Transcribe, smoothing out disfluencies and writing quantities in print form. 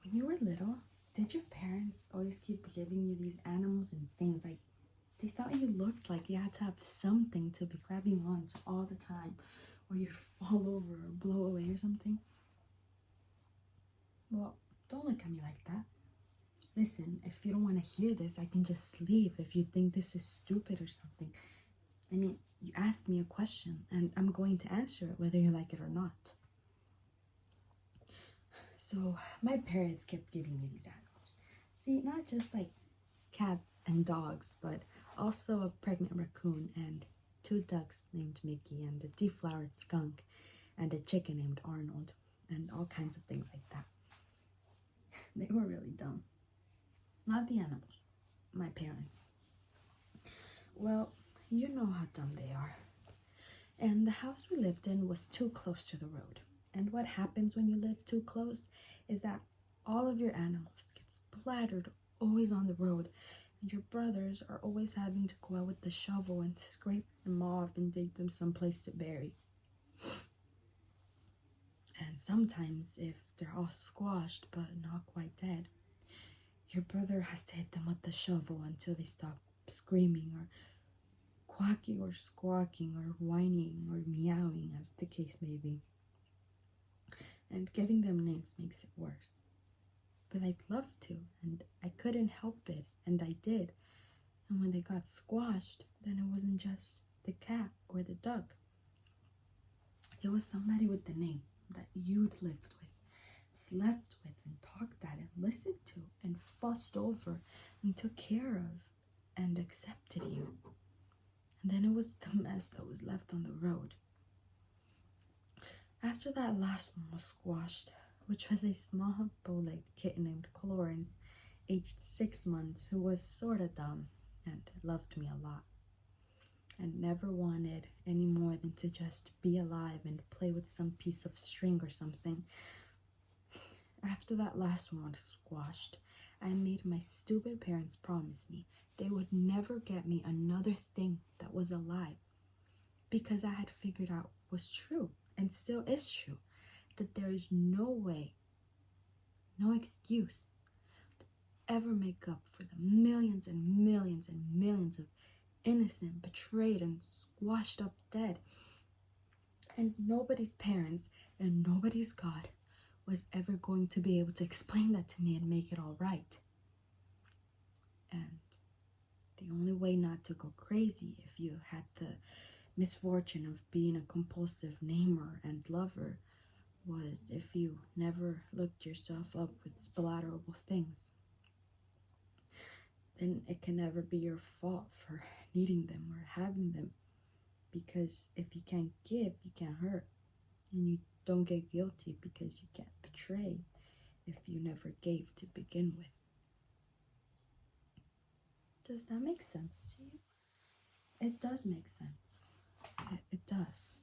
When you were little, did your parents always keep giving you these animals and things? Like, they thought you looked like you had to have something to be grabbing onto all the time, or you'd fall over or blow away or something? Well, don't look at me like that. Listen, if you don't want to hear this, I can just leave if you think this is stupid or something. I mean, you asked me a question, and I'm going to answer it whether you like it or not. So, my parents kept giving me these animals. See, not just like cats and dogs, but also a pregnant raccoon and 2 ducks named Mickey and a deflowered skunk and a chicken named Arnold and all kinds of things like that. They were really dumb. Not the animals, my parents. Well, you know how dumb they are. And the house we lived in was too close to the road. And what happens when you live too close is that all of your animals get splattered always on the road, and your brothers are always having to go out with the shovel and scrape them off and dig them someplace to bury. And sometimes, if they're all squashed but not quite dead, your brother has to hit them with the shovel until they stop screaming or quacking or squawking or whining or meowing, as the case may be. And giving them names makes it worse. But I'd love to, and I couldn't help it, and I did. And when they got squashed, then it wasn't just the cat or the duck. It was somebody with the name that you'd lived with, slept with, and talked at, and listened to, and fussed over, and took care of, and accepted you. And then it was the mess that was left on the road. After that last one was squashed, which was a small bow-legged kitten named Clarence, aged 6 months, who was sorta dumb and loved me a lot, and never wanted any more than to just be alive and play with some piece of string or something. After that last one was squashed, I made my stupid parents promise me they would never get me another thing that was alive, because I had figured out was true, and still is true, that there is no way, no excuse to ever make up for the millions and millions and millions of innocent, betrayed, and squashed up dead. And nobody's parents and nobody's God was ever going to be able to explain that to me and make it all right. And the only way not to go crazy if you had the misfortune of being a compulsive namer and lover was if you never looked yourself up with splatterable things. Then it can never be your fault for needing them or having them, because if you can't give, you can't hurt, and you don't get guilty because you can't betray if you never gave to begin with. Does that make sense to you? It does make sense. It does.